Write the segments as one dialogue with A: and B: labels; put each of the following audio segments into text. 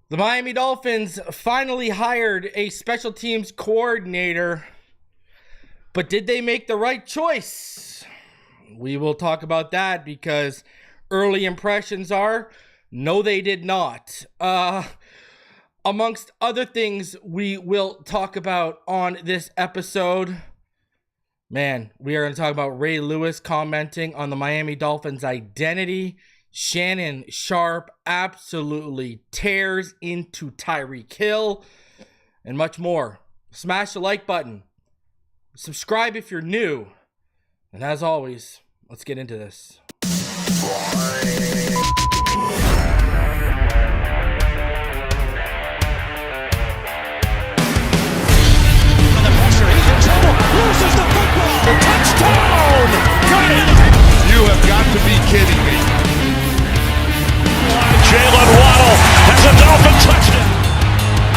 A: The Miami Dolphins finally hired a special teams coordinator, but did they make the right choice? We will talk about that because early impressions are, no, they did not. Amongst other things we will talk about on this episode, man, we are going to talk about Ray Lewis commenting on the Miami Dolphins' identity. Shannon Sharpe absolutely tears into Tyreek Hill, and much more. Smash the like button. Subscribe if you're new. And as always, let's get into this.
B: Loses the football. Touchdown! Got it!
C: You have got to be kidding me.
B: Jalen Waddle has a Dolphin touchdown.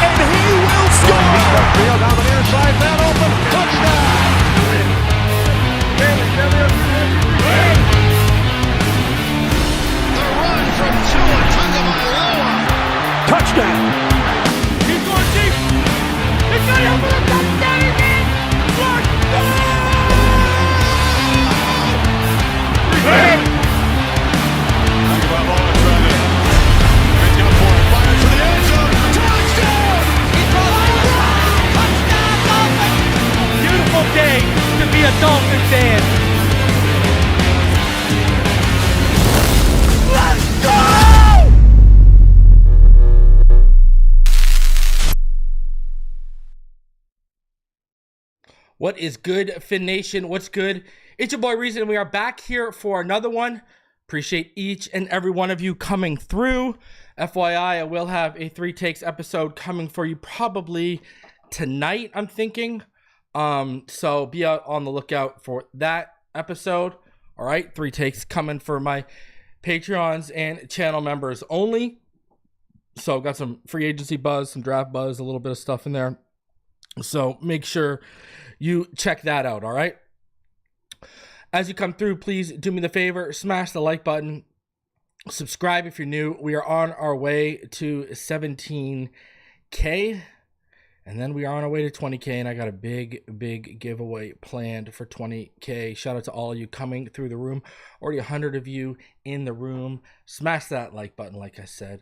C: And he will score! Field down the near side, man open. Touchdown! The run from Tua Tagovailoa.
B: Touchdown!
C: He's going deep. It's not over the touchdown again.
A: Beautiful day to be a Dolphin fan. Let's go! What is good, Fin Nation? What's good? It's your boy Reason, and we are back here for another one. Appreciate each and every one of you coming through. FYI, I will have a 3 Takes episode coming for you probably tonight, I'm thinking. So be out on the lookout for that episode. All right, 3 Takes coming for my Patreons and channel members only. So got some free agency buzz, some draft buzz, a little bit of stuff in there. So make sure you check that out, all right? As you come through, please do me the favor, smash the like button, subscribe if you're new. We are on our way to 17K, and then we are on our way to 20K, and I got a big giveaway planned for 20K. Shout out to all of you coming through the room. Already 100 of you in the room. Smash that like button, like I said.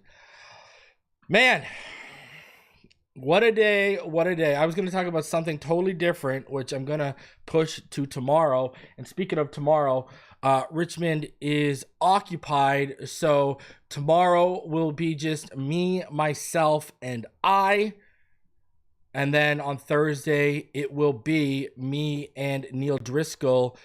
A: Man, what a day, what a day. I was going to talk about something totally different, which I'm going to push to tomorrow. And speaking of tomorrow, Richmond is occupied. So tomorrow will be just me, myself, and I. And then on Thursday, it will be me and Neil Driscoll.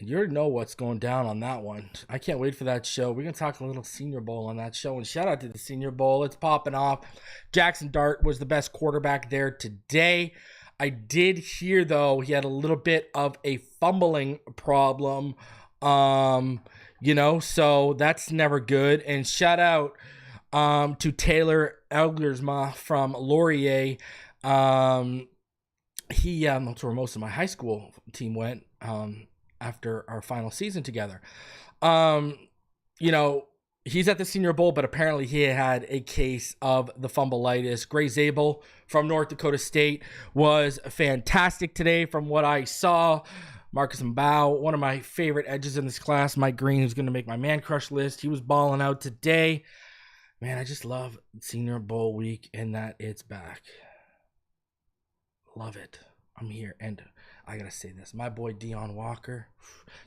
A: You already know what's going down on that one. I can't wait for that show. We're going to talk a little Senior Bowl on that show. And shout out to the Senior Bowl. It's popping off. Jaxson Dart was the best quarterback there today. I did hear, though, he had a little bit of a fumbling problem. So that's never good. And shout out to Taylor Elgersma from Laurier. That's where most of my high school team went. After our final season together. He's at the Senior Bowl, but apparently he had a case of the fumbleitis. Gray Zabel from North Dakota State was fantastic today from what I saw. Marcus Membou, one of my favorite edges in this class. Mike Green, who's going to make my man crush list. He was balling out today. Man, I just love Senior Bowl week and that it's back. Love it. I'm here, and I gotta say this. My boy Dion Walker.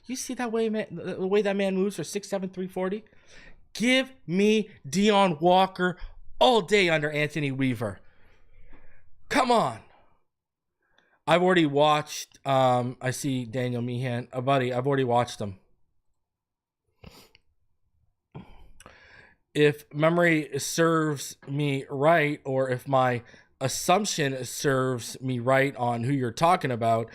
A: You see that way, man? The way that man moves for 6'7", 340? Give me Dion Walker all day under Anthony Weaver. Come on. I've already watched. I see Daniel Meehan, a buddy. I've already watched them. If memory serves me right, or if my assumption serves me right on who you're talking about,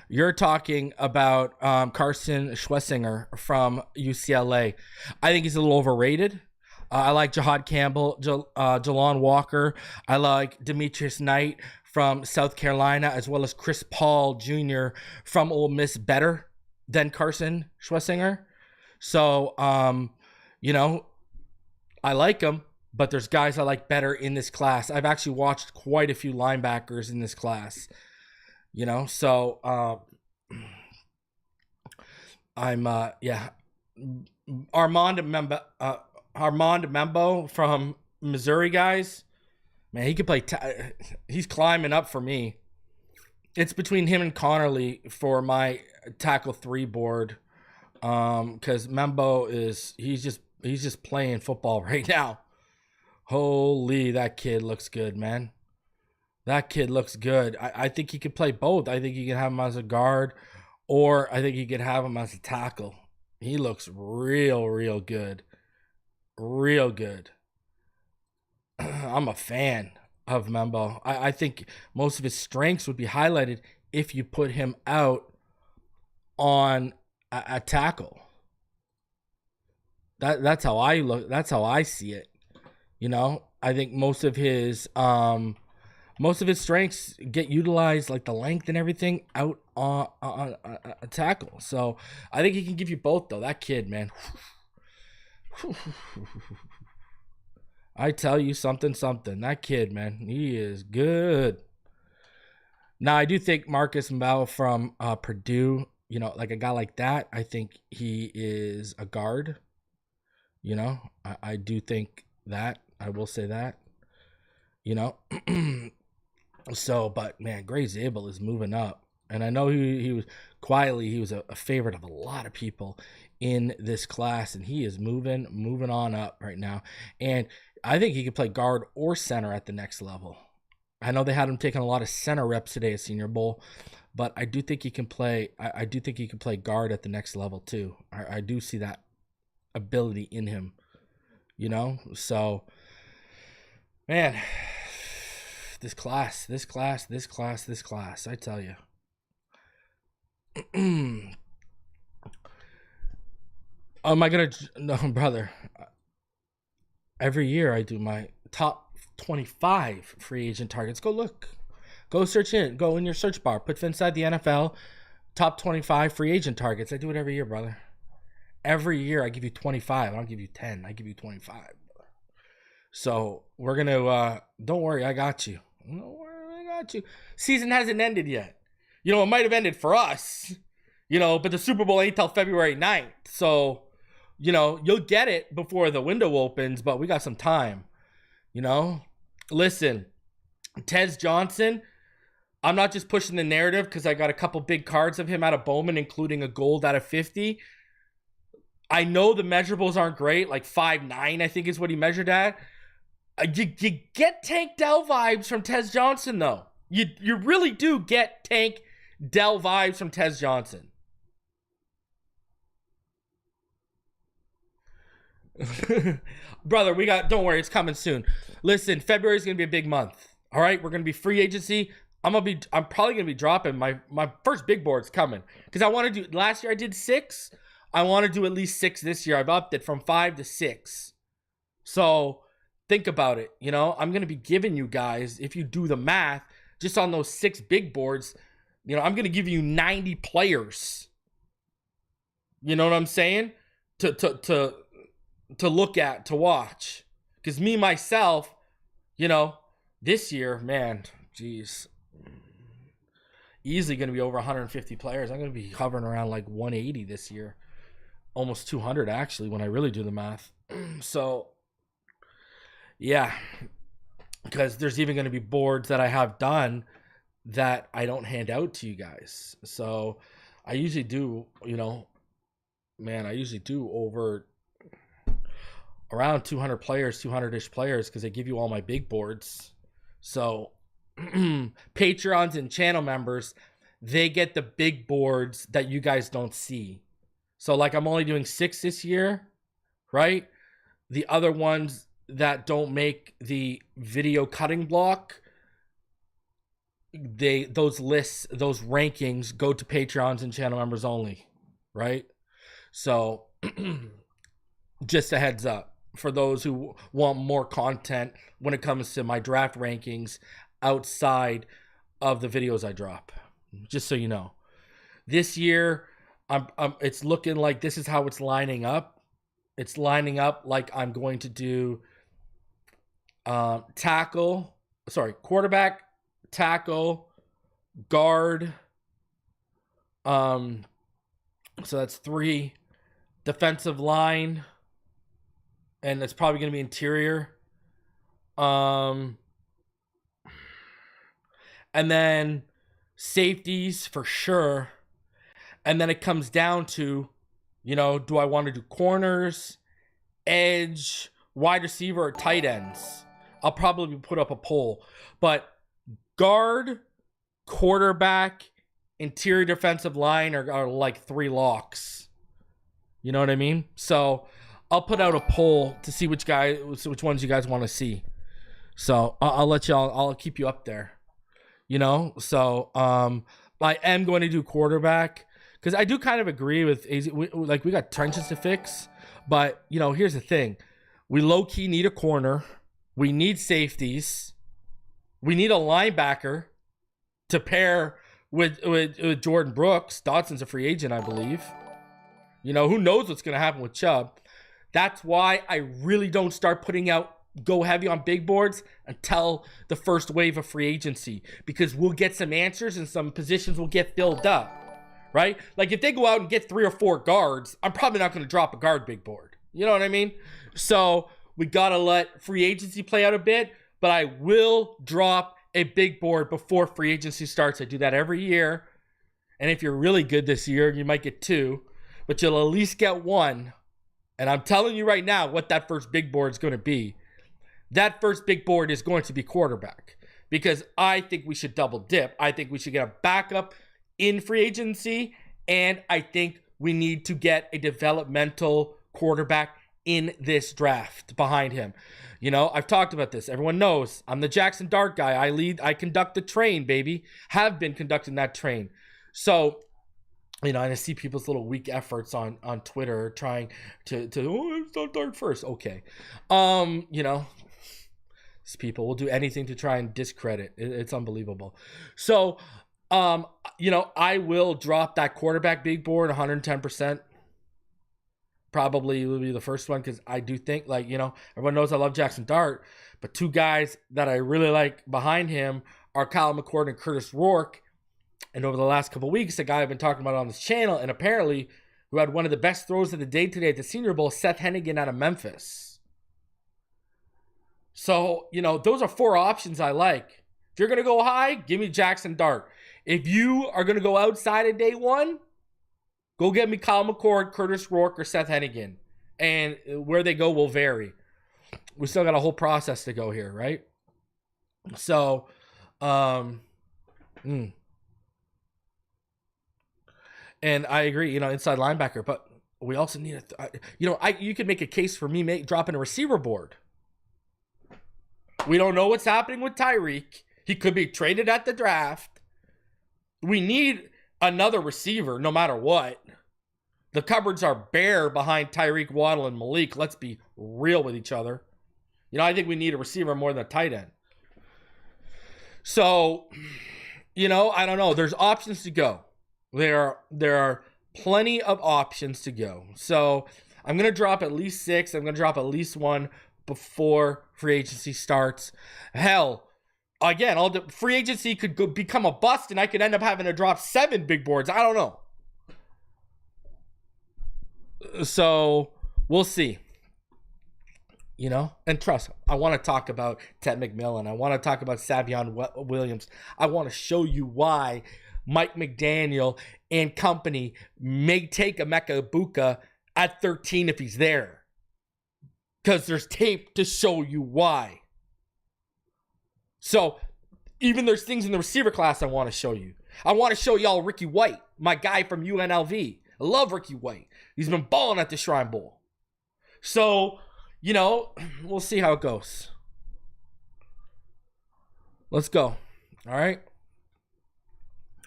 A: you're talking about Carson Schwessinger from UCLA. I think he's a little overrated. I like Jahad Campbell, Jalon Walker. I like Demetrius Knight from South Carolina, as well as Chris Paul Jr. from Ole Miss better than Carson Schwessinger. So, I like him. but there's guys I like better in this class. I've actually watched quite a few linebackers in this class, you know. So I'm Armand Membou from Missouri, guys. Man, he could play. He's climbing up for me. It's between him and Connerly for my tackle 3 board. Because Membou he's just playing football right now. Holy, that kid looks good, man. That kid looks good. I think he could play both. I think you can have him as a guard, or I think you could have him as a tackle. He looks real good. Real good. I'm a fan of Membou. I think most of his strengths would be highlighted if you put him out on a tackle. That's how I look. That's how I see it. You know, I think most of his strengths get utilized, like the length and everything, out on a tackle. So I think he can give you both, though. That kid, man. I tell you something. That kid, man, he is good. Now, I do think Marcus Membou from Purdue, you know, like a guy like that, I think he is a guard. You know, I do think that. I will say that. You know, so, but man, Gray Zabel is moving up. And I know he was a favorite of a lot of people in this class, and he is moving on up right now. And I think he could play guard or center at the next level. I know they had him taking a lot of center reps today at Senior Bowl, but I do think he can play. I do think he can play guard at the next level too. I do see that ability in him, you know. So, man, this class. I tell you. Am I gonna? No, brother. Every year I do my top 25 free agent targets. Go look. Go search in. Go in your search bar. Put Phinside The NFL. Top 25 free agent targets. I do it every year, brother. Every year I give you 25. I don't give you 10. I give you 25. So we're going to, don't worry, I got you. Don't worry, I got you. Season hasn't ended yet. You know, it might have ended for us, you know, but the Super Bowl ain't till February 9th. So, you know, you'll get it before the window opens, but we got some time, you know. Listen, Tez Johnson, I'm not just pushing the narrative because I got a couple big cards of him out of Bowman, including a gold out of 50. I know the measurables aren't great, like 5'9", I think is what he measured at. You get Tank Dell vibes from Tez Johnson, though. You really do get Tank Dell vibes from Tez Johnson. Brother, don't worry, it's coming soon. Listen, February is going to be a big month. All right, we're going to be free agency. I'm probably going to be dropping my first big board's coming. Because I want to do, last year I did 6. I want to do at least 6 this year. I've upped it from 5 to 6. So think about it. You know, I'm going to be giving you guys, if you do the math, just on those 6 big boards, you know, I'm going to give you 90 players. You know what I'm saying? To look at, to watch. Because me, myself, you know, this year, man, geez, easily going to be over 150 players. I'm going to be hovering around like 180 this year. Almost 200, actually, when I really do the math. So, yeah. Because there's even going to be boards that I have done that I don't hand out to you guys. So, I usually do, you know, man, I usually do over around 200 players, 200-ish players, because I give you all my big boards. So, Patreons and channel members, they get the big boards that you guys don't see. So, like, I'm only doing 6 this year, right? The other ones that don't make the video cutting block, those lists, those rankings go to Patreons and channel members only, right? So, just a heads up for those who want more content when it comes to my draft rankings outside of the videos I drop. Just so you know. This year, it's looking like this is how it's lining up. It's lining up like I'm going to do quarterback, tackle, guard. So that's 3. Defensive line, and it's probably going to be interior. And then safeties for sure. And then it comes down to, do I want to do corners, edge, wide receiver, or tight ends? I'll probably put up a poll. But guard, quarterback, interior defensive line are like 3 locks. You know what I mean? So I'll put out a poll to see which ones you guys want to see. So I'll let y'all. I'll keep you up there. So I am going to do quarterback because I do kind of agree with we got trenches to fix, but here's the thing: we low key need a corner, we need safeties, we need a linebacker to pair with Jordan Brooks. Dotson's a free agent, I believe. Who knows what's going to happen with Chubb. That's why I really don't start go heavy on big boards until the first wave of free agency, because we'll get some answers and some positions will get filled up, right? Like if they go out and get 3 or 4 guards, I'm probably not going to drop a guard big board. You know what I mean? So we got to let free agency play out a bit, but I will drop a big board before free agency starts. I do that every year. And if you're really good this year, you might get 2. But you'll at least get 1. And I'm telling you right now what that first big board is going to be. That first big board is going to be quarterback. Because I think we should double dip. I think we should get a backup in free agency. And I think we need to get a developmental quarterback in this draft behind him. I've talked about this. Everyone knows I'm the Jaxson Dart guy. I conduct the train, baby. Have been conducting that train. So... and I see people's little weak efforts on Twitter trying to it's not Dart first. Okay. These people will do anything to try and discredit. It's unbelievable. So, I will drop that quarterback big board 110%. Probably will be the first one because I do think, everyone knows I love Jaxson Dart, but 2 guys that I really like behind him are Kyle McCord and Curtis Rourke. And over the last couple of weeks, a guy I've been talking about on this channel, and apparently who had one of the best throws of the day today at the Senior Bowl, Seth Hennigan out of Memphis. So, those are 4 options I like. If you're going to go high, give me Jaxson Dart. If you are going to go outside of day 1, go get me Kyle McCord, Curtis Rourke, or Seth Hennigan. And where they go will vary. We still got a whole process to go here, right? So, And I agree, inside linebacker, but we also need you could make a case for me dropping a receiver board. We don't know what's happening with Tyreek. He could be traded at the draft. We need another receiver no matter what. The cupboards are bare behind Tyreek, Waddle, and Malik. Let's be real with each other. I think we need a receiver more than a tight end. So, I don't know. There's options to go. There are plenty of options to go. So I'm going to drop at least 6. I'm going to drop at least 1 before free agency starts. Hell, again, free agency could become a bust and I could end up having to drop 7 big boards. I don't know. So we'll see. And trust, I want to talk about Ted McMillan. I want to talk about Savion Williams. I want to show you why Mike McDaniel and company may take Emeka Egbuka at 13 if he's there. Because there's tape to show you why. So, even there's things in the receiver class I want to show you. I want to show y'all Ricky White, my guy from UNLV. I love Ricky White. He's been balling at the Shrine Bowl. So, we'll see how it goes. Let's go. All right?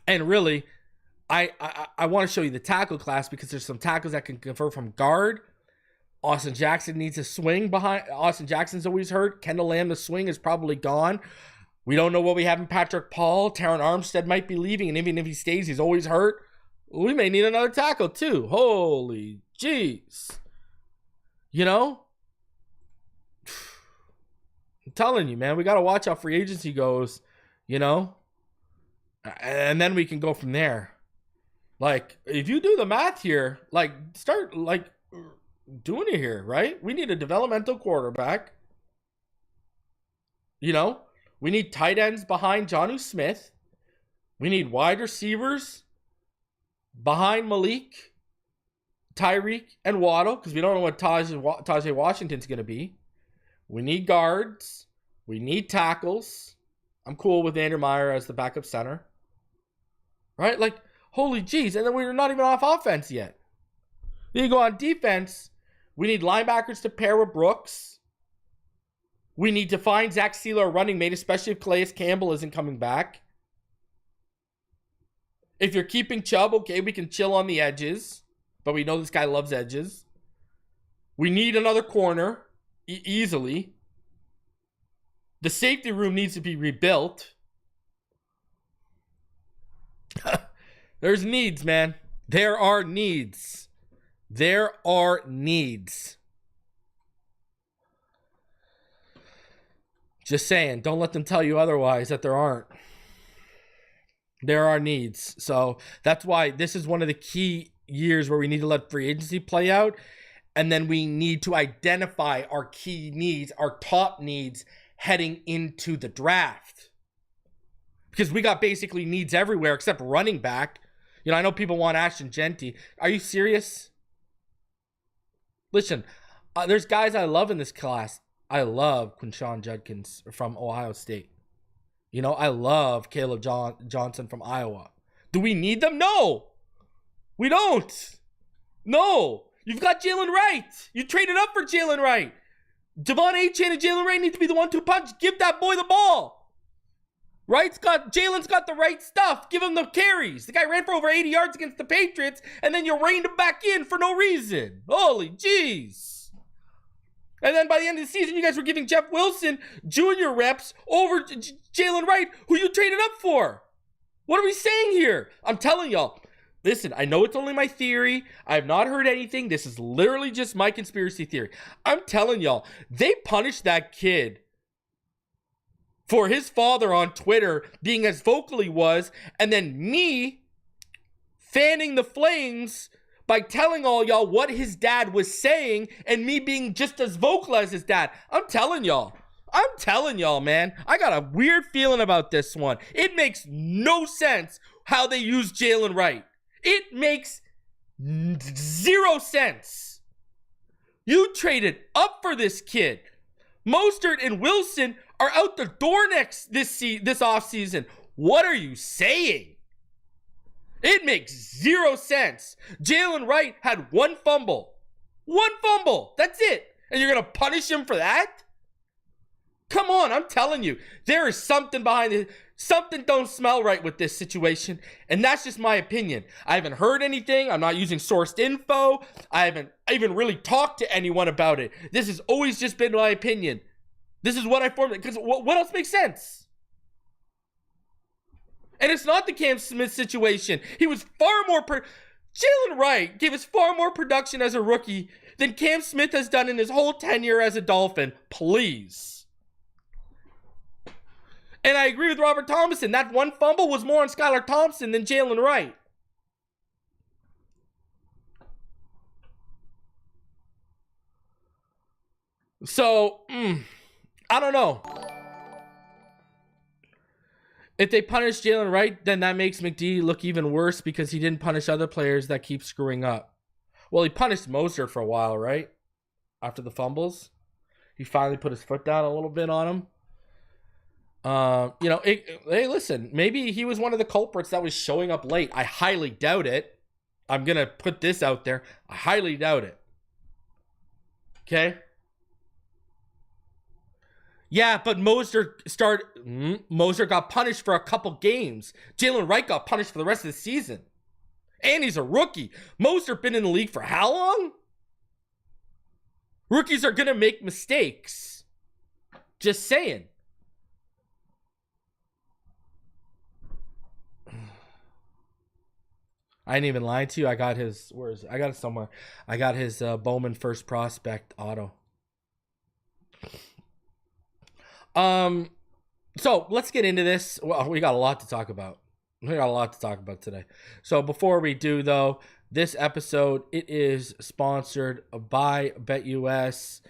A: And really, I want to show you the tackle class because there's some tackles that can convert from guard. Austin Jackson needs a swing behind. Austin Jackson's always hurt. Kendall Lamb, the swing is probably gone. We don't know what we have in Patrick Paul. Taron Armstead might be leaving, and even if he stays, he's always hurt. We may need another tackle too. Holy jeez. I'm telling you, man, we got to watch how free agency goes, you know? And then we can go from there. Like, if you do the math here, like, start, like, doing it here, right? We need a developmental quarterback. You know? We need tight ends behind Jonnu Smith. We need wide receivers behind Malik, Tyreek, and Waddle, because we don't know what Tajay Washington's going to be. We need guards. We need tackles. I'm cool with Andrew Meyer as the backup center. Right? Like, holy jeez. And then we're not even off offense yet. Then you go on defense. We need linebackers to pair with Brooks. We need to find Zach Sealer a running mate, especially if Calais Campbell isn't coming back. If you're keeping Chubb, okay, we can chill on the edges. But we know this guy loves edges. We need another corner easily. The safety room needs to be rebuilt. There's needs, man. There are needs. There are needs. Just saying, don't let them tell you otherwise that there aren't. There are needs. So that's why this is one of the key years where we need to let free agency play out. And then we need to identify our key needs, our top needs heading into the draft. Because we got basically needs everywhere except running back. You know, I know people want Ashton Genty. Are you serious? Listen, there's guys I love in this class. I love Quinshon Judkins from Ohio State. You know, I love Caleb Johnson from Iowa. Do we need them? No. We don't. No. You've got Jalen Wright. You traded up for Jalen Wright. Devon Achane and Jalen Wright need to be the 1-2 punch. Give that boy the ball. Jalen's got the right stuff. Give him the carries. The guy ran for over 80 yards against the Patriots, and then you reined him back in for no reason. Holy jeez. And then by the end of the season, you guys were giving Jeff Wilson junior reps over Jalen Wright, who you traded up for. What are we saying here? I'm telling y'all. Listen, I know it's only my theory. I have not heard anything. This is literally just my conspiracy theory. I'm telling y'all, they punished that kid for his father on Twitter being as vocal he was, and then me fanning the flames by telling all y'all what his dad was saying and me being just as vocal as his dad. I'm telling y'all, man. I got a weird feeling about this one. It makes no sense how they use Jalen Wright. It makes zero sense. You traded up for this kid. Mostert and Wilson are out the door this offseason. What are you saying? It makes zero sense. Jalen Wright had one fumble. One fumble. That's it. And you're going to punish him for that? Come on, I'm telling you. There is something behind it. Something don't smell right with this situation. And that's just my opinion. I haven't heard anything. I'm not using sourced info. I haven't even really talked to anyone about it. This has always just been my opinion. This is what I formed. Because what else makes sense? And it's not the Cam Smith situation. He was far more... Jalen Wright gave us far more production as a rookie than Cam Smith has done in his whole tenure as a Dolphin. Please. And I agree with Robert Thomason. That one fumble was more on Skylar Thompson than Jalen Wright. So, I don't know. If they punish Jalen Wright, then that makes McD look even worse because he didn't punish other players that keep screwing up. Well, he punished Moser for a while, right? After the fumbles. He finally put his foot down a little bit on him. Hey, listen, maybe he was one of the culprits that was showing up late. I highly doubt it. I'm going to put this out there. I highly doubt it. Okay? Yeah, but Moser got punished for a couple games. Jalen Wright got punished for the rest of the season. And he's a rookie. Moser been in the league for how long? Rookies are going to make mistakes. Just saying. I didn't even lie to you. I got his, I got it somewhere. I got his Bowman first prospect auto. So let's get into this. Well, we got a lot to talk about. We got a lot to talk about today. So before we do, though, this episode, it is sponsored by BetUS.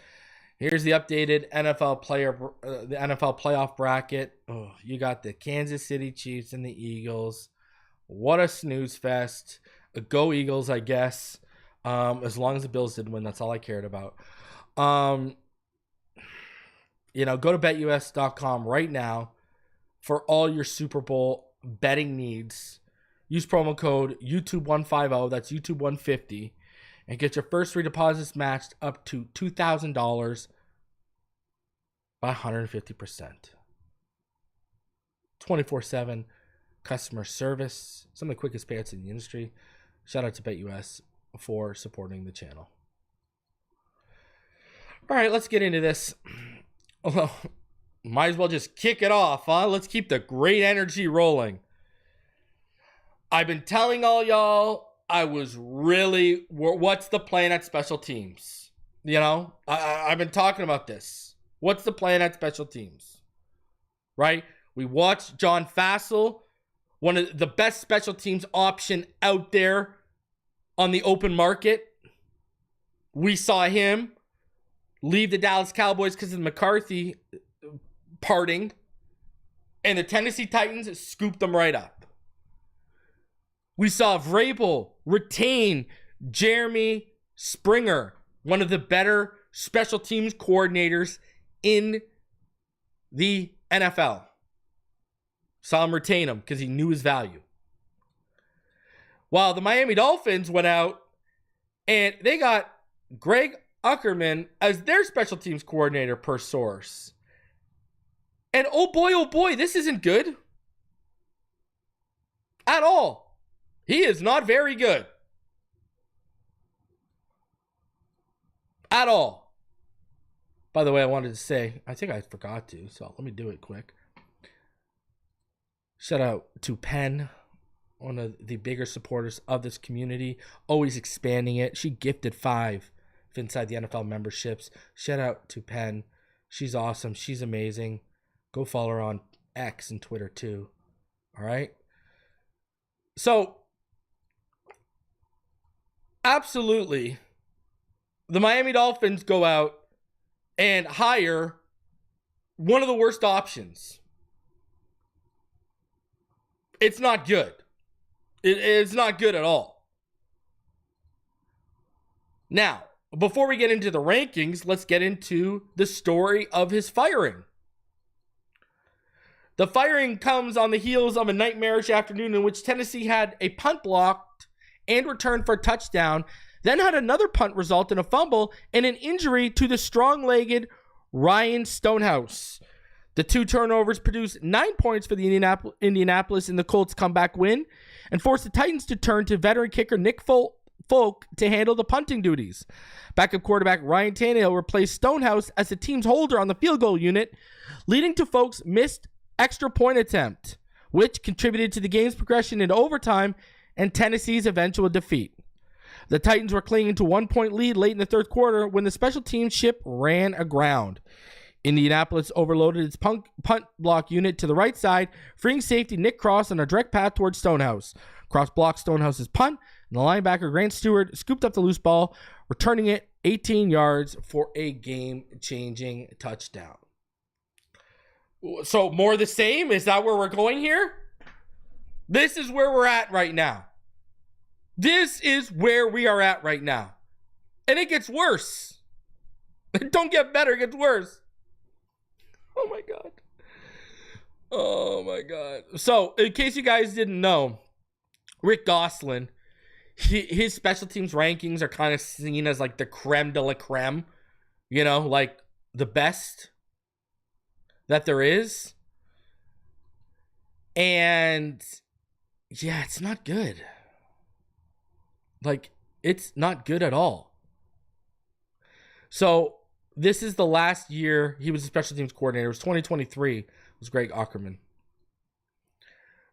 A: Here's the updated NFL playoff bracket. Oh, you got the Kansas City Chiefs and the Eagles. What a snooze fest. Go Eagles, I guess. As long as the Bills didn't win, that's all I cared about. Go to betus.com right now for all your Super Bowl betting needs. Use promo code YouTube150, that's YouTube150, and get your first three deposits matched up to $2,000 by 150%. 24/7 customer service, some of the quickest payouts in the industry. Shout out to BetUS for supporting the channel. All right, let's get into this. Well, might as well just kick it off, huh? Let's keep the great energy rolling. I've been telling all y'all what's the plan at special teams? I've been talking about this. What's the plan at special teams? Right? We watched John Fassel, one of the best special teams option out there on the open market. We saw him leave the Dallas Cowboys because of McCarthy parting, and the Tennessee Titans scooped them right up. We saw Vrabel retain Jeremy Springer, one of the better special teams coordinators in the NFL. Saw him retain him because he knew his value. While the Miami Dolphins went out and they got Greg Auckerman as their special teams coordinator per source. And oh boy, this isn't good. At all. He is not very good. At all. By the way, I wanted to say, I think I forgot to, so let me do it quick. Shout out to Penn, one of the bigger supporters of this community, always expanding it. She gifted 5 Phinside The NFL memberships. Shout out to Penn. She's awesome. She's amazing. Go follow her on X and Twitter too. All right? So, absolutely, the Miami Dolphins go out and hire one of the worst options. It's not good. It's not good at all. Now, before we get into the rankings, let's get into the story of his firing. The firing comes on the heels of a nightmarish afternoon in which Tennessee had a punt blocked and returned for a touchdown, then had another punt result in a fumble and an injury to the strong-legged Ryan Stonehouse. The 2 turnovers produced 9 points for the Indianapolis in the Colts' comeback win and forced the Titans to turn to veteran kicker Nick Folk to handle the punting duties. Backup quarterback Ryan Tannehill replaced Stonehouse as the team's holder on the field goal unit, leading to Folk's missed extra point attempt, which contributed to the game's progression into overtime and Tennessee's eventual defeat. The Titans were clinging to 1-point lead late in the third quarter when the special teams ship ran aground. Indianapolis overloaded its punt block unit to the right side, freeing safety Nick Cross on a direct path towards Stonehouse. Cross blocked Stonehouse's punt, and the linebacker Grant Stewart scooped up the loose ball, returning it 18 yards for a game-changing touchdown. So more of the same? Is that where we're going here? This is where we're at right now. This is where we are at right now. And it gets worse. It don't get better, it gets worse. Oh my God. Oh my God. So, in case you guys didn't know, Rick Gosselin, his special teams rankings are kind of seen as like the creme de la creme. Like the best that there is. And yeah, it's not good. Like, it's not good at all. So, this is the last year he was a special teams coordinator. It was 2023. It was Greg Auckerman.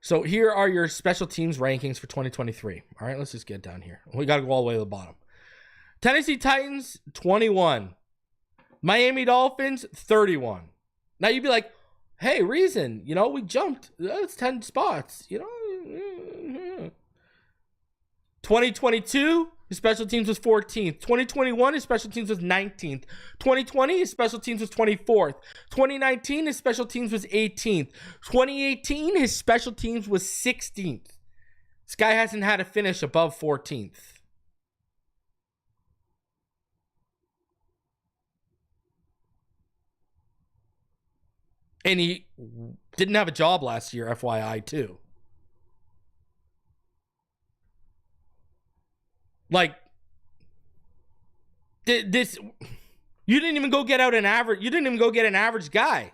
A: So, here are your special teams rankings for 2023. All right, let's just get down here. We got to go all the way to the bottom. Tennessee Titans, 21. Miami Dolphins, 31. Now you'd be like, hey, reason, we jumped. That's 10 spots, 2022, his special teams was 14th. 2021, his special teams was 19th. 2020, his special teams was 24th. 2019, his special teams was 18th. 2018, his special teams was 16th. This guy hasn't had a finish above 14th. And he didn't have a job last year, FYI, too. Like, this, you didn't even go get out an average. You didn't even go get an average guy.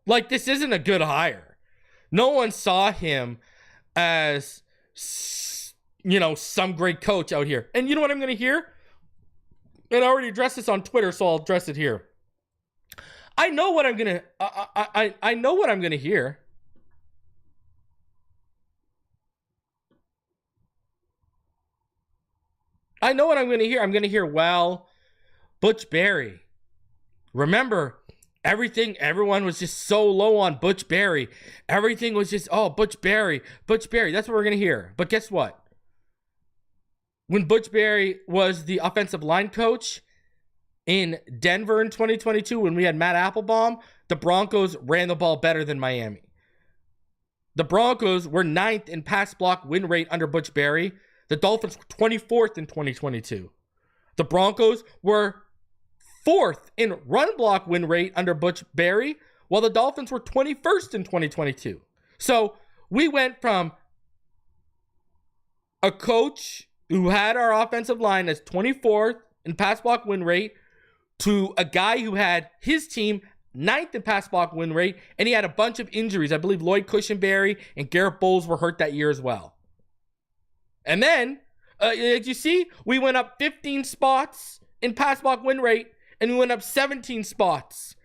A: Like, this isn't a good hire. No one saw him as, some great coach out here. And you know what I'm going to hear? And I already addressed this on Twitter, so I'll address it here. I know what I'm going to, I know what I'm going to hear. I know what I'm going to hear. I'm going to hear, well, Butch Barry. Remember, everyone was just so low on Butch Barry. Everything was just, Butch Barry. That's what we're going to hear. But guess what? When Butch Barry was the offensive line coach in Denver in 2022, when we had Matt Applebaum, the Broncos ran the ball better than Miami. The Broncos were 9th in pass block win rate under Butch Barry. The Dolphins were 24th in 2022. The Broncos were 4th in run block win rate under Butch Barry, while the Dolphins were 21st in 2022. So we went from a coach who had our offensive line as 24th in pass block win rate to a guy who had his team 9th in pass block win rate, and he had a bunch of injuries. I believe Lloyd Cushenberry and Garrett Bowles were hurt that year as well. And then, as you see, we went up 15 spots in pass block win rate, and we went up 17 spots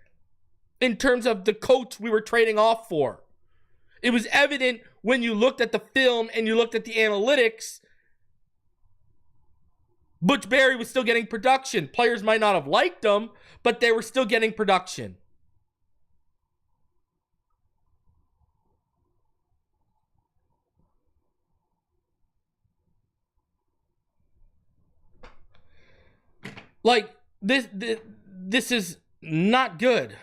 A: in terms of the coach we were trading off for. It was evident when you looked at the film and you looked at the analytics. Butch Barry was still getting production. Players might not have liked him, but they were still getting production. Like, this is not good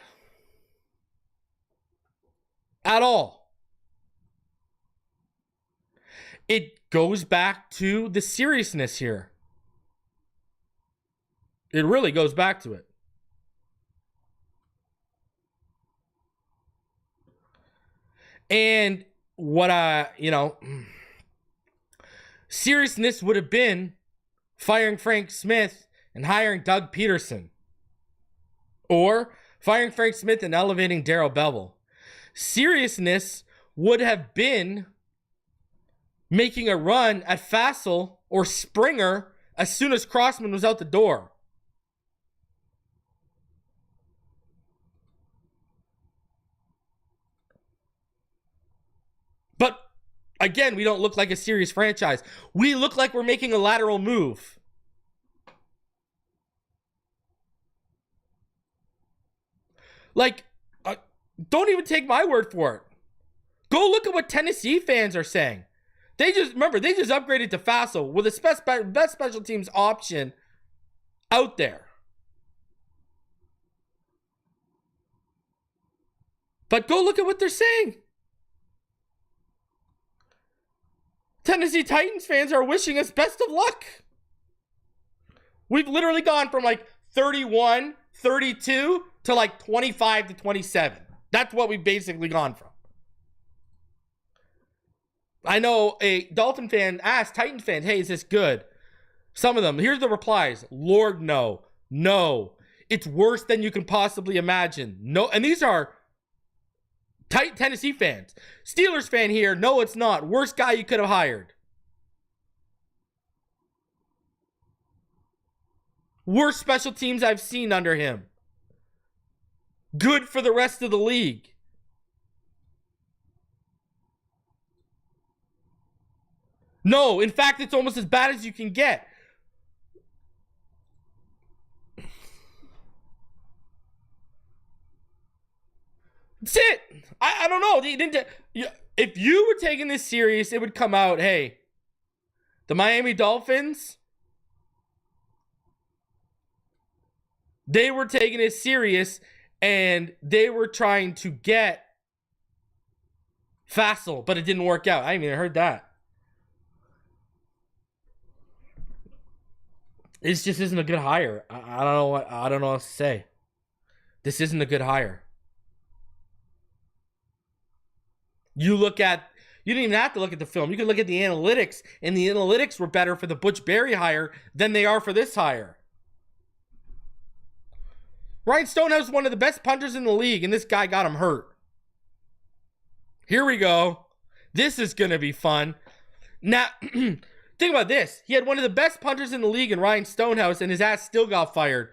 A: at all. It goes back to the seriousness here. It really goes back to it. And what seriousness would have been firing Frank Smith and hiring Doug Peterson. Or firing Frank Smith and elevating Darrell Bevell. Seriousness would have been making a run at Fassel or Springer as soon as Crossman was out the door. But again, we don't look like a serious franchise. We look like we're making a lateral move. Like, don't even take my word for it. Go look at what Tennessee fans are saying. They just upgraded to Fassel with the best special teams option out there. But go look at what they're saying. Tennessee Titans fans are wishing us best of luck. We've literally gone from like 31, 32 to like 25 to 27. That's what we've basically gone from. I know a Dolphin fan asked Titan fans, hey, is this good? Some of them, here's the replies. Lord, no. No. It's worse than you can possibly imagine. No. And these are Tennessee fans. Steelers fan here, no, it's not. Worst guy you could have hired. Worst special teams I've seen under him. Good for the rest of the league. No, in fact, it's almost as bad as you can get. That's it. I don't know. If you were taking this serious, it would come out, hey, the Miami Dolphins, they were taking it serious and they were trying to get Fassel, but it didn't work out. I haven't even heard that. This just isn't a good hire. I don't know what to say. This isn't a good hire. You didn't even have to look at the film. You could look at the analytics, and the analytics were better for the Butch Berry hire than they are for this hire. Ryan Stonehouse is one of the best punters in the league, and this guy got him hurt. Here we go. This is going to be fun. Now, think about this. He had one of the best punters in the league in Ryan Stonehouse, and his ass still got fired.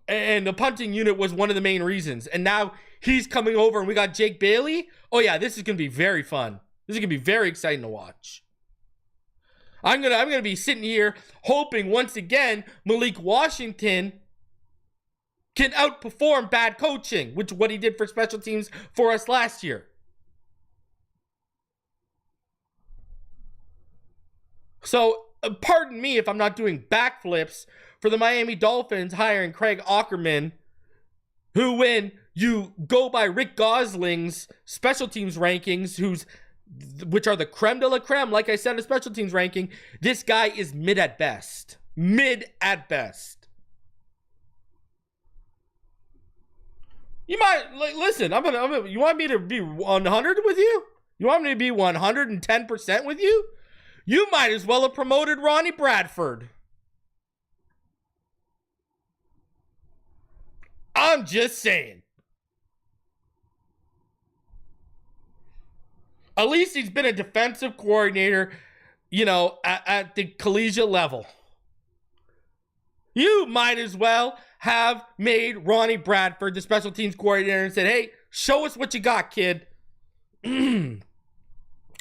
A: And the punting unit was one of the main reasons. And now he's coming over, and we got Jake Bailey. Oh, yeah, this is going to be very fun. This is going to be very exciting to watch. I'm gonna be sitting here hoping, once again, Malik Washington can outperform bad coaching, which is what he did for special teams for us last year. So, pardon me if I'm not doing backflips for the Miami Dolphins hiring Craig Auckerman, who, when you go by Rick Gosling's special teams rankings, which are the creme de la creme, like I said, a special teams ranking, this guy is mid at best. Mid at best. You might, listen, you want me to be 100 with you? You want me to be 110% with you? You might as well have promoted Ronnie Bradford. I'm just saying. At least he's been a defensive coordinator, at the collegiate level. You might as well have made Ronnie Bradford the special teams coordinator and said, hey, show us what you got, kid. I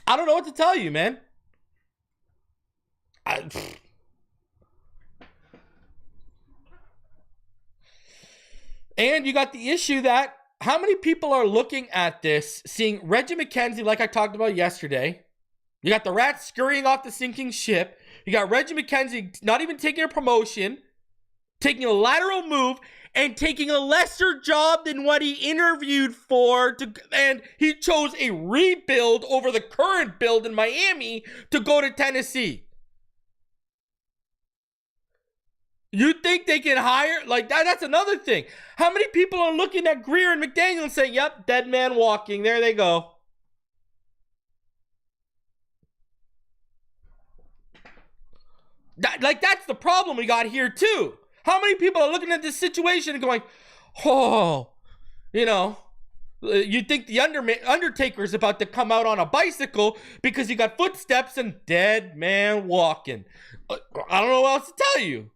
A: don't know what to tell you, man. And you got the issue that how many people are looking at this, seeing Reggie McKenzie, like I talked about yesterday. You got the Rats scurrying off the sinking ship. You got Reggie McKenzie not even taking a promotion, taking a lateral move, and taking a lesser job than what he interviewed for. And he chose a rebuild over the current build in Miami to go to Tennessee. You think they can hire? Like, that's another thing. How many people are looking at Greer and McDaniel and saying, yep, dead man walking. There they go. That's the problem we got here, too. How many people are looking at this situation and going, oh, you think the Undertaker's about to come out on a bicycle because you got footsteps and dead man walking. I don't know what else to tell you.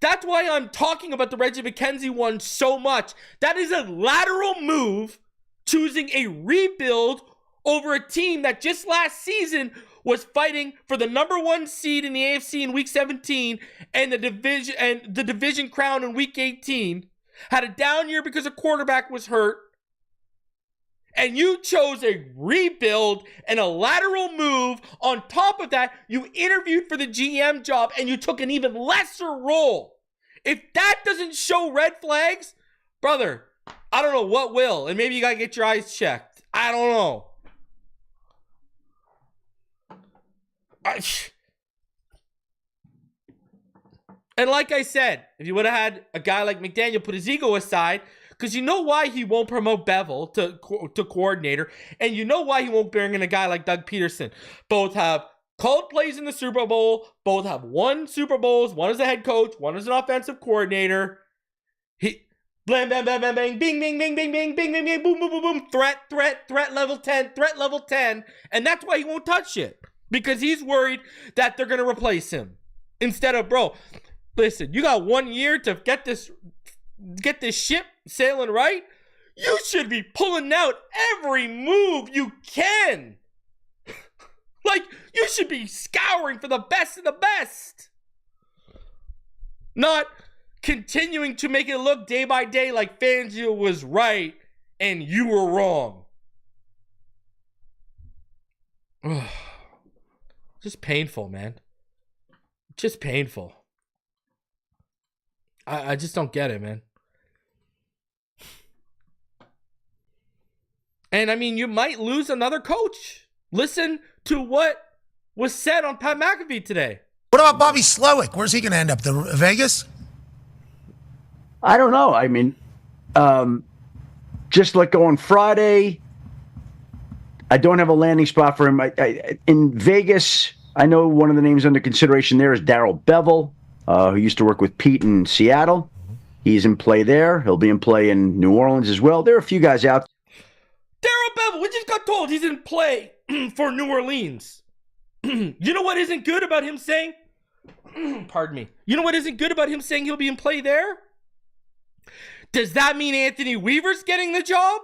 A: That's why I'm talking about the Reggie McKenzie one so much. That is a lateral move, choosing a rebuild over a team that just last season was fighting for the number 1 seed in the AFC in week 17 and the division crown in week 18. Had a down year because a quarterback was hurt. And you chose a rebuild and a lateral move. On top of that, you interviewed for the GM job and you took an even lesser role. If that doesn't show red flags, brother, I don't know what will. And maybe you got to get your eyes checked. I don't know. And like I said, if you would have had a guy like McDaniel put his ego aside, because you know why he won't promote Bevell to coordinator, and you know why he won't bring in a guy like Doug Peterson. Both have called plays in the Super Bowl. Both have won Super Bowls. One is a head coach. One is an offensive coordinator. Blam, bam, bam, bam, bang, bing, bing, bing, bing, bing, bing, bing, bing, boom, boom, boom, boom. Threat level 10, threat level 10. And that's why he won't touch it. Because he's worried that they're going to replace him. Instead of, bro, listen, you got 1 year to get this ship sailing right. You should be pulling out every move you can. You should be scouring for the best of the best. Not continuing to make it look day by day like Fangio was right and you were wrong. Just painful, man. Just painful. I just don't get it, man. And I mean, you might lose another coach. Listen to what was said on Pat McAfee today.
D: What about Bobby Slowick? Where's he going to end up? Vegas?
E: I don't know. I mean, just let go on Friday. I don't have a landing spot for him. In Vegas, I know one of the names under consideration there is Darrell Bevell, who used to work with Pete in Seattle. He's in play there. He'll be in play in New Orleans as well. There are a few guys out.
A: Darrell Bevell, we just got told he's in play for New Orleans. You know what isn't good about him saying? Pardon me. You know what isn't good about him saying he'll be in play there? Does that mean Anthony Weaver's getting the job?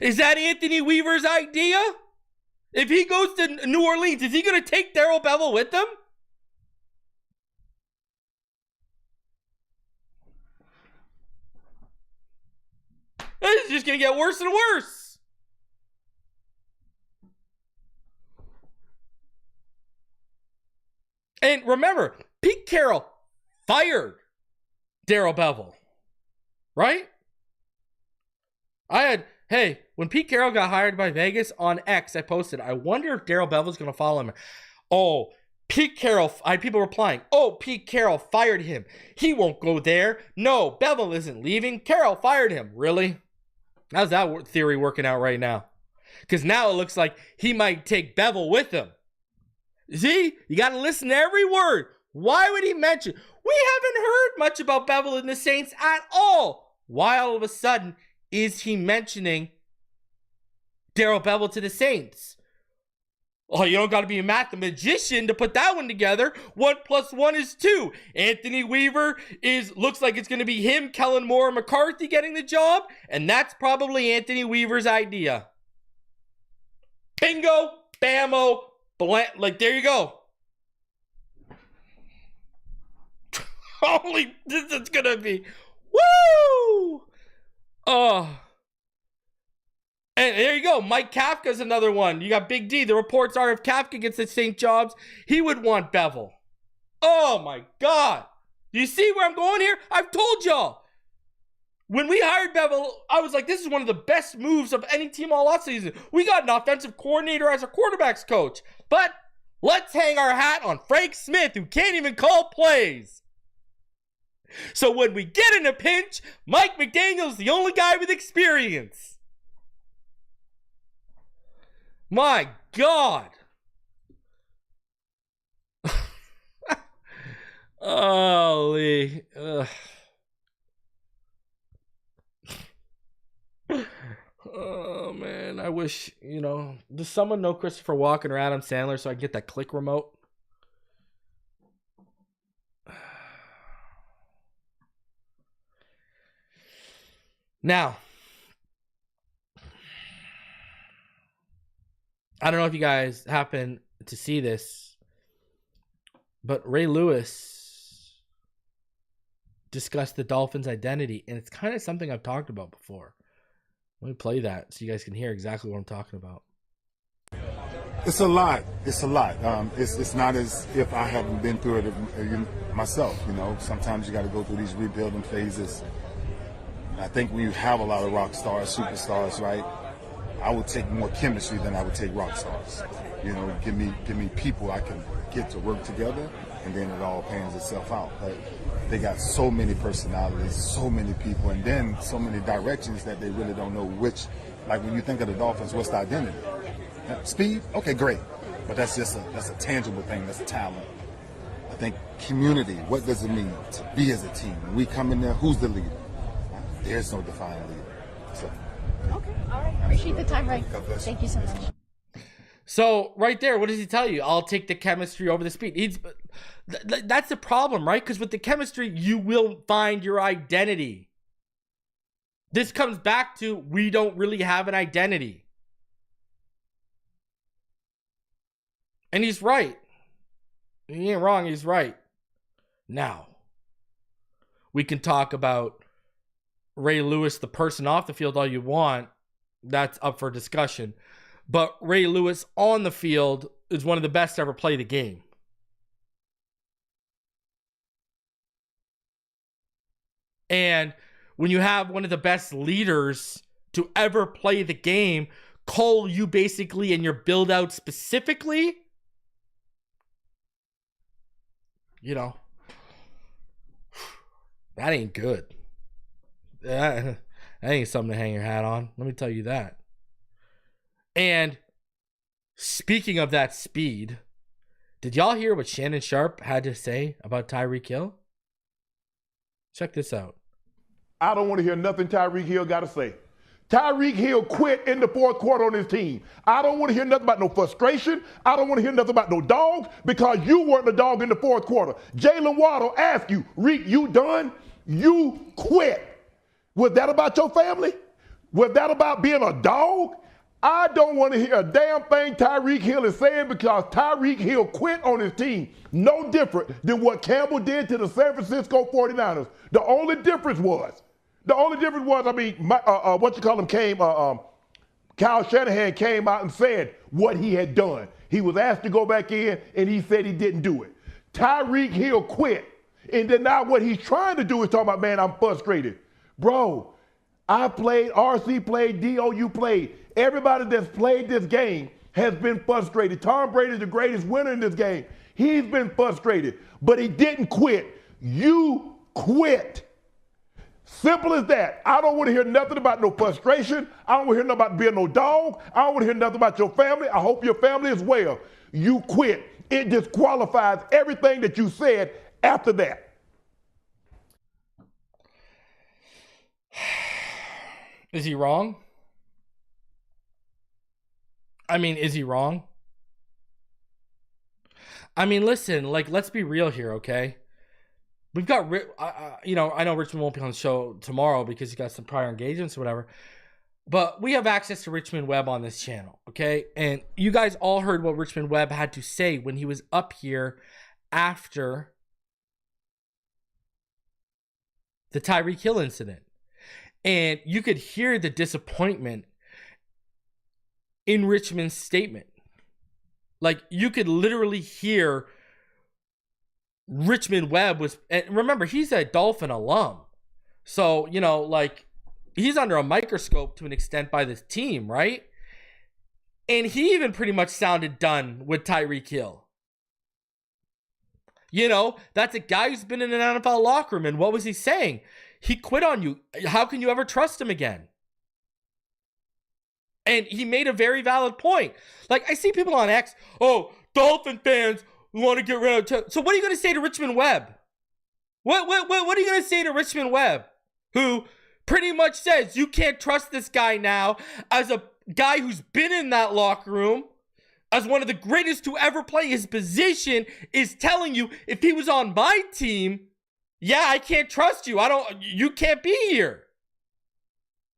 A: Is that Anthony Weaver's idea? If he goes to New Orleans, is he going to take Darrell Bevell with him? This is just going to get worse and worse. And remember, Pete Carroll fired Darrell Bevell, right? Hey, when Pete Carroll got hired by Vegas on X, I posted, I wonder if Darrell Bevell's going to follow him. Oh, Pete Carroll, I had people replying, oh, Pete Carroll fired him. He won't go there. No, Bevell isn't leaving. Carroll fired him. Really? How's that theory working out right now? Because now it looks like he might take Bevell with him. See? You got to listen to every word. Why would he mention? We haven't heard much about Bevell and the Saints at all. Why all of a sudden is he mentioning Darrell Bevell to the Saints? Oh, you don't got to be a mathematician to put that one together. 1 + 1 is 2. Anthony Weaver looks like it's going to be him, Kellen Moore, and McCarthy getting the job, and that's probably Anthony Weaver's idea. Bingo, bammo, like there you go. Holy, this is going to be, woo! Oh. And there you go. Mike Kafka's another one. You got Big D. The reports are if Kafka gets the St. Jobs, he would want Bevell. Oh my God. Do you see where I'm going here? I've told y'all. When we hired Bevell, I was like, this is one of the best moves of any team all offseason. We got an offensive coordinator as a quarterback's coach. But let's hang our hat on Frank Smith, who can't even call plays. So when we get in a pinch, Mike McDaniel's the only guy with experience. My God. Holy. Oh, man. I wish, does someone know Christopher Walken or Adam Sandler so I can get that click remote? Now, I don't know if you guys happen to see this, but Ray Lewis discussed the Dolphins' identity, and it's kind of something I've talked about before. Let me play that so you guys can hear exactly what I'm talking about.
F: It's a lot. It's a lot. It's not as if I haven't been through it myself. Sometimes you got to go through these rebuilding phases. I think when you have a lot of rock stars, superstars, right? I would take more chemistry than I would take rock stars. Give me people I can get to work together, and then it all pans itself out. But they got so many personalities, so many people, and then so many directions that they really don't know which. Like when you think of the Dolphins, what's the identity? Speed? Okay, great. But that's a tangible thing. That's a talent. I think community. What does it mean to be as a team? When we come in there, who's the leader? There's no defined leader. So.
G: Okay, all right. Appreciate the time, Ray. Thank you so much.
A: So right there, what does he tell you? I'll take the chemistry over the speed. That's the problem, right? Because with the chemistry, you will find your identity. This comes back to we don't really have an identity. And he's right. He ain't wrong, he's right. Now, we can talk about Ray Lewis, the person off the field, all you want. That's up for discussion. But Ray Lewis on the field is one of the best to ever play the game. And when you have one of the best leaders to ever play the game call you basically in your build out specifically, that ain't good. That ain't something to hang your hat on. Let me tell you that. And speaking of that speed, did y'all hear what Shannon Sharpe had to say about Tyreek Hill? Check this out.
H: I don't want to hear nothing Tyreek Hill got to say. Tyreek Hill quit in the fourth quarter on his team. I don't want to hear nothing about no frustration. I don't want to hear nothing about no dogs because you weren't the dog in the fourth quarter. Jalen Waddle asked you, Reek, you done? You quit. Was that about your family? Was that about being a dog? I don't want to hear a damn thing Tyreek Hill is saying because Tyreek Hill quit on his team. No different than what Campbell did to the San Francisco 49ers. The only difference was, Kyle Shanahan came out and said what he had done. He was asked to go back in, and he said he didn't do it. Tyreek Hill quit. And then now what he's trying to do is talk about, man, I'm frustrated. Bro, I played, RC played, DOU played. Everybody that's played this game has been frustrated. Tom Brady's the greatest winner in this game. He's been frustrated, but he didn't quit. You quit. Simple as that. I don't want to hear nothing about no frustration. I don't want to hear nothing about being no dog. I don't want to hear nothing about your family. I hope your family is well. You quit. It disqualifies everything that you said after that.
A: Is he wrong? I mean, is he wrong? I mean, listen, let's be real here, okay? We've got, I know Richmond won't be on the show tomorrow because he got some prior engagements or whatever, but we have access to Richmond Webb on this channel, okay? And you guys all heard what Richmond Webb had to say when he was up here after the Tyreek Hill incident. And you could hear the disappointment in Richmond's statement. You could literally hear Richmond Webb was, and remember, he's a Dolphin alum. So, he's under a microscope to an extent by this team, right? And he even pretty much sounded done with Tyreek Hill. That's a guy who's been in an NFL locker room. And what was he saying? He quit on you. How can you ever trust him again? And he made a very valid point. I see people on X, Dolphin fans want to get rid of. So what are you going to say to Richmond Webb? What are you going to say to Richmond Webb, who pretty much says you can't trust this guy now as a guy who's been in that locker room, as one of the greatest to ever play his position, is telling you if he was on my team, yeah, I can't trust you. You can't be here.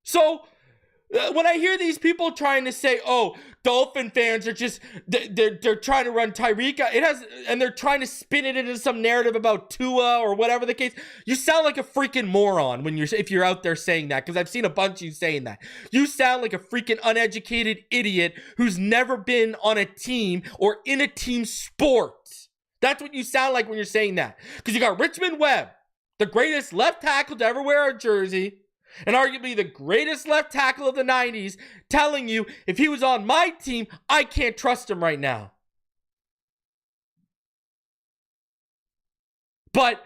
A: So when I hear these people trying to say, Dolphin fans are just, they're trying to run Tyreek, and they're trying to spin it into some narrative about Tua or whatever the case. You sound like a freaking moron if you're out there saying that, because I've seen a bunch of you saying that. You sound like a freaking uneducated idiot who's never been on a team or in a team sport. That's what you sound like when you're saying that. Because you got Richmond Webb, the greatest left tackle to ever wear a jersey, and arguably the greatest left tackle of the 90s, telling you if he was on my team, I can't trust him right now. But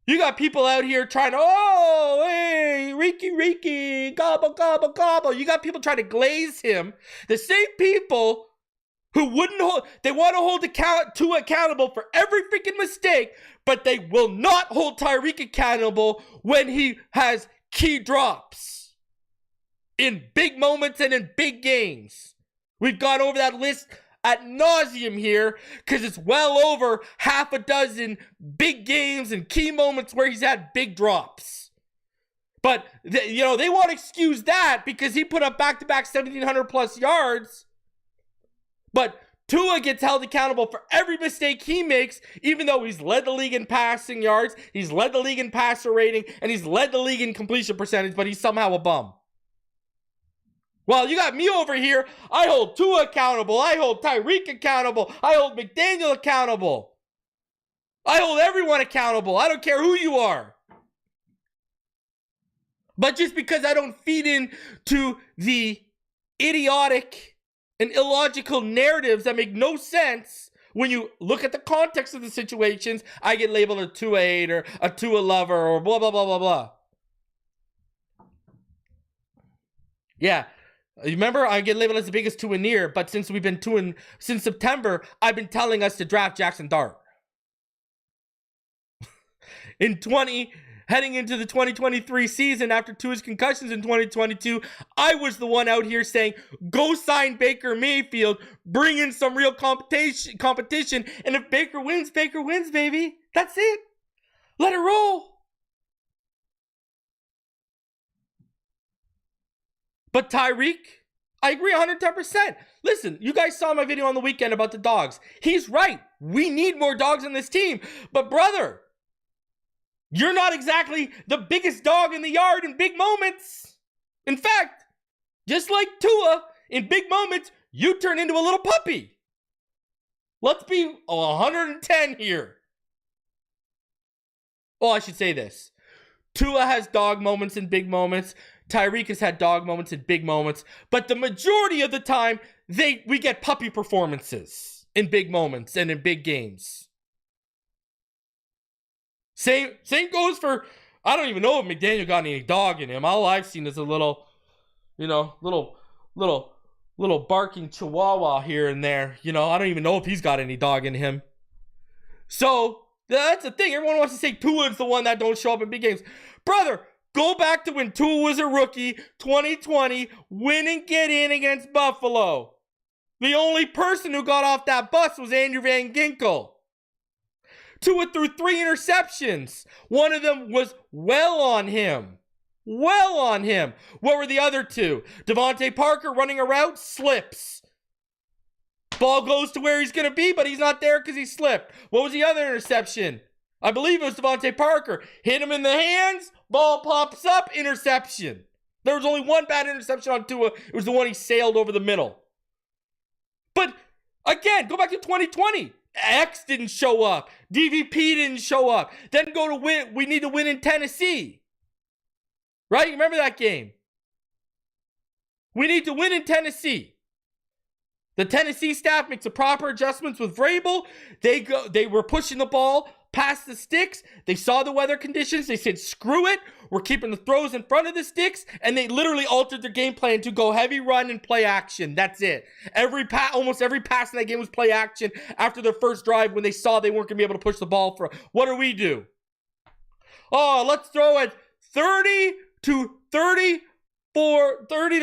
A: you got people out here trying to, hey, Ricky, gobble, gobble, gobble. You got people trying to glaze him. The same people who they want to hold Tua accountable for every freaking mistake, but they will not hold Tyreek accountable when he has key drops in big moments and in big games. We've gone over that list ad nauseum here because it's well over half a dozen big games and key moments where he's had big drops. But, they want to excuse that because he put up back-to-back 1,700 plus yards. But Tua gets held accountable for every mistake he makes, even though he's led the league in passing yards, he's led the league in passer rating, and he's led the league in completion percentage, but he's somehow a bum. Well, you got me over here. I hold Tua accountable. I hold Tyreek accountable. I hold McDaniel accountable. I hold everyone accountable. I don't care who you are. But just because I don't feed into the idiotic and illogical narratives that make no sense when you look at the context of the situations, I get labeled a Tua hater, a Tua lover, or blah, blah, blah, blah, blah. Yeah. Remember, I get labeled as the biggest Tua near, but since since September, I've been telling us to draft Jaxson Dart. Heading into the 2023 season after Tua's concussions in 2022, I was the one out here saying, go sign Baker Mayfield, bring in some real competition, and if Baker wins, baby. That's it. Let it roll. But Tyreek, I agree 110%. Listen, you guys saw my video on the weekend about the dogs. He's right. We need more dogs on this team. But brother, you're not exactly the biggest dog in the yard in big moments. In fact, just like Tua, in big moments, you turn into a little puppy. Let's be 110 here. Oh, I should say this. Tua has dog moments in big moments. Tyreek has had dog moments in big moments. But the majority of the time, we get puppy performances in big moments and in big games. Same goes for, I don't even know if McDaniel got any dog in him. All I've seen is a little barking chihuahua here and there. I don't even know if he's got any dog in him. So, that's the thing. Everyone wants to say Tua is the one that don't show up in big games. Brother, go back to when Tua was a rookie, 2020, win and get in against Buffalo. The only person who got off that bus was Andrew Van Ginkel. Tua threw 3 interceptions. One of them was well on him. What were the other 2? Devontae Parker running a route, slips. Ball goes to where he's going to be, but he's not there because he slipped. What was the other interception? I believe it was Devontae Parker. Hit him in the hands, ball pops up, interception. There was only one bad interception on Tua. It was the one he sailed over the middle. But again, go back to 2020. X didn't show up. DVP didn't show up. Then go to win. We need to win in Tennessee. Right? You remember that game? We need to win in Tennessee. The Tennessee staff makes the proper adjustments with Vrabel. They were pushing the ball past the sticks. They saw the weather conditions. They said, screw it. We're keeping the throws in front of the sticks. And they literally altered their game plan to go heavy run and play action. That's it. Almost every pass in that game was play action after their first drive when they saw they weren't going to be able to push the ball for. What do? Oh, let's throw it 30 to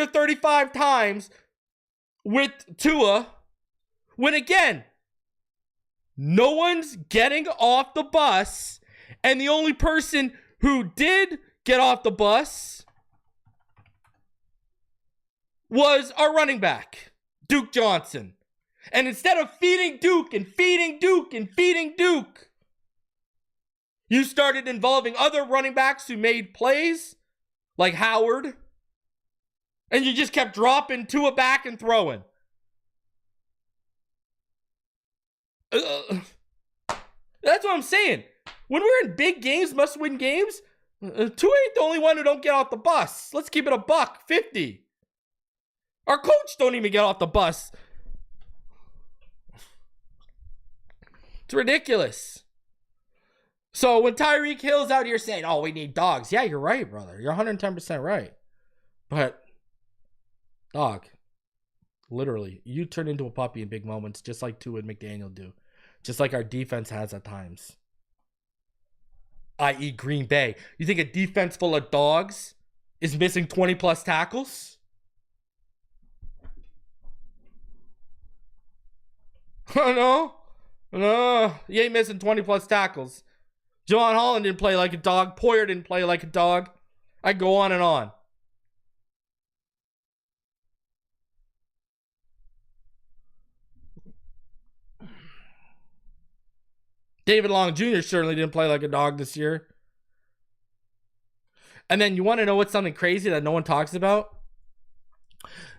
A: 35 times with Tua. When again, no one's getting off the bus, and the only person who did get off the bus was our running back, Duke Johnson. And instead of feeding Duke, you started involving other running backs who made plays, like Howard, and you just kept dropping Tua back and throwing. That's what I'm saying. When we're in big games, must-win games, Tua ain't the only one who don't get off the bus. Let's keep it $150. Our coach don't even get off the bus. It's ridiculous. So when Tyreek Hill's out here saying, oh, we need dogs. Yeah, you're right, brother. You're 110% right. But, dog, literally, you turn into a puppy in big moments just like Tua and McDaniel do. Just like our defense has at times. I.e. Green Bay. You think a defense full of dogs is missing 20-plus tackles? No. You ain't missing 20-plus tackles. John Holland didn't play like a dog. Poyer didn't play like a dog. I go on and on. David Long Jr. certainly didn't play like a dog this year. And then you want to know what's something crazy that no one talks about?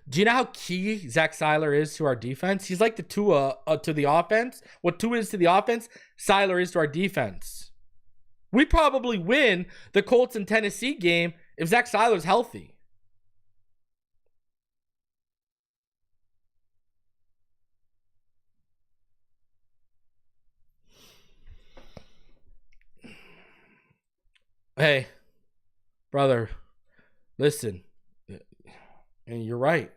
A: Do you know how key Zach Seiler is to our defense? He's like the Tua to the offense. What Tua is to the offense, Seiler is to our defense. We probably win the Colts and Tennessee game if Zach Seiler's healthy. Hey, brother, listen, and you're right.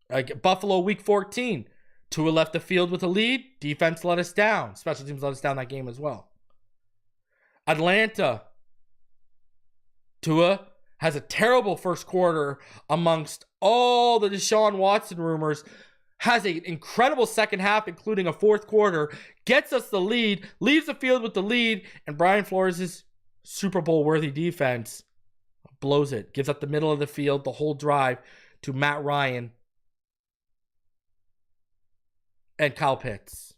A: Like Buffalo week 14, Tua left the field with a lead. Defense let us down. Special teams let us down that game as well. Atlanta, Tua has a terrible first quarter amongst all the Deshaun Watson rumors. Has an incredible second half, including a fourth quarter. Gets us the lead, leaves the field with the lead, and Brian Flores' Super Bowl worthy defense blows it. Gives up the middle of the field the whole drive to Matt Ryan and Kyle Pitts.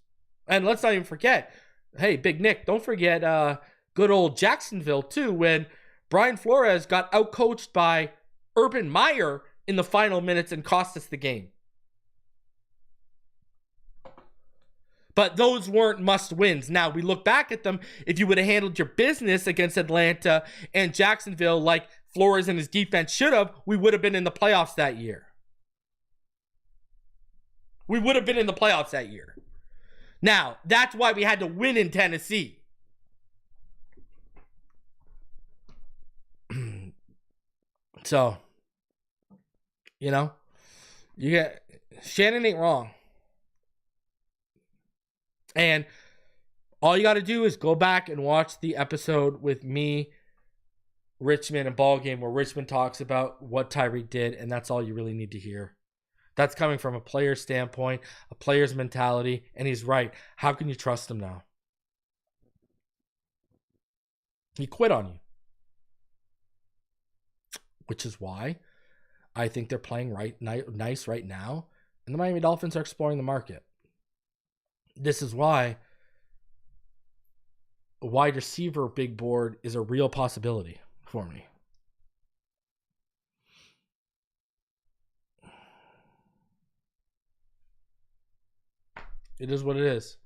A: And let's not even forget, hey, Big Nick, don't forget good old Jacksonville too, when Brian Flores got outcoached by Urban Meyer in the final minutes and cost us the game. But those weren't must wins. Now, we look back at them. If you would have handled your business against Atlanta and Jacksonville like Flores and his defense should have, we would have been in the playoffs that year. We would have been in the playoffs that year. Now, that's why we had to win in Tennessee. So, Shannon ain't wrong. And all you got to do is go back and watch the episode with me, Richmond, and Ballgame where Richmond talks about what Tyreek did, and that's all you really need to hear. That's coming from a player's standpoint, a player's mentality, and he's right. How can you trust him now? He quit on you. Which is why I think they're playing nice right now, and the Miami Dolphins are exploring the market. This is why a wide receiver big board is a real possibility for me. It is what it is.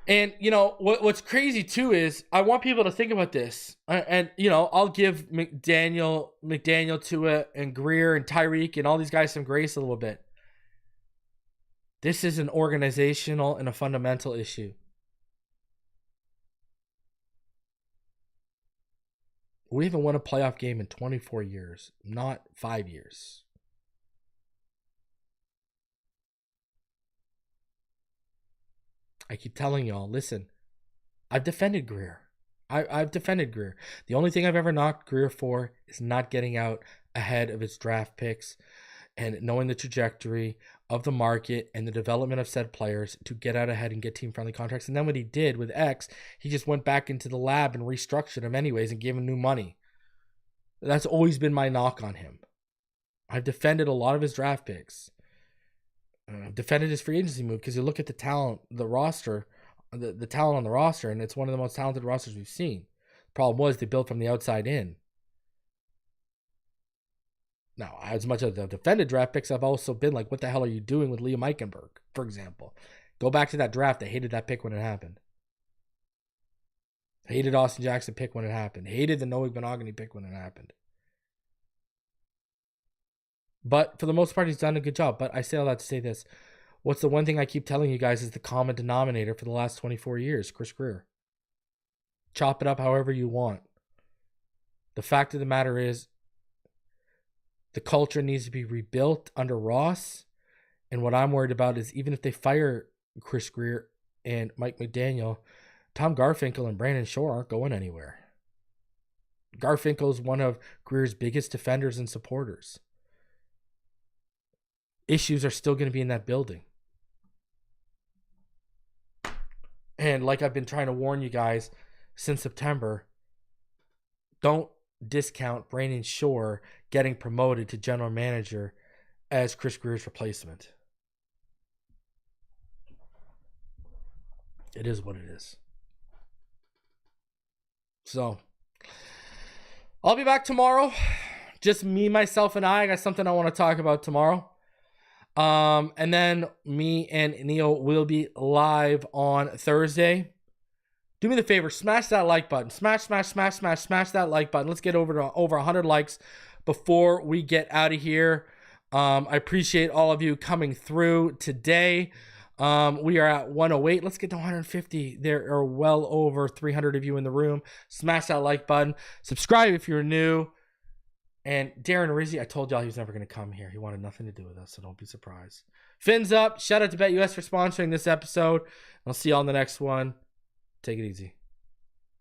A: And, what's crazy, too, is I want people to think about this. And, I'll give McDaniel, Tua, and Greer, and Tyreek, and all these guys some grace a little bit. This is an organizational and a fundamental issue. We haven't won a playoff game in 24 years, not 5 years. I keep telling y'all, listen, I've defended Greer. I've defended Greer. The only thing I've ever knocked Greer for is not getting out ahead of his draft picks and knowing the trajectory of the market and the development of said players to get out ahead and get team-friendly contracts. And then what he did with X, he just went back into the lab and restructured him anyways and gave him new money. That's always been my knock on him. I've defended a lot of his draft picks. Defended his free agency move because you look at the talent, the roster, the talent on the roster, and it's one of the most talented rosters we've seen. The problem was they built from the outside in. Now, as much as I've defended draft picks, I've also been like, what the hell are you doing with Liam Eichenberg, for example? Go back to that draft. I hated that pick when it happened. Hated Austin Jackson pick when it happened. Hated the Noah Benogany pick when it happened. But for the most part, he's done a good job. But I say all that to say this. What's the one thing I keep telling you guys is the common denominator for the last 24 years? Chris Greer. Chop it up however you want. The fact of the matter is, the culture needs to be rebuilt under Ross. And what I'm worried about is even if they fire Chris Greer and Mike McDaniel, Tom Garfinkel and Brandon Shore aren't going anywhere. Garfinkel is one of Greer's biggest defenders and supporters. Issues are still going to be in that building. And like I've been trying to warn you guys since September, don't discount Brandon Shore getting promoted to general manager as Chris Grier's replacement. It is what it is. So, I'll be back tomorrow. Just me, myself, and I got something I want to talk about tomorrow. And then me and Neil will be live on Thursday. Do me the favor, smash that like button. Smash that like button. Let's get over 100 likes before we get out of here. I appreciate all of you coming through today. We are at 108. Let's get to 150. There are well over 300 of you in the room. Smash that like button. Subscribe if you're new. And Darren Rizzi, I told y'all he was never going to come here. He wanted nothing to do with us, so don't be surprised. Fins up. Shout out to BetUS for sponsoring this episode. I'll see y'all on the next one. Take it easy.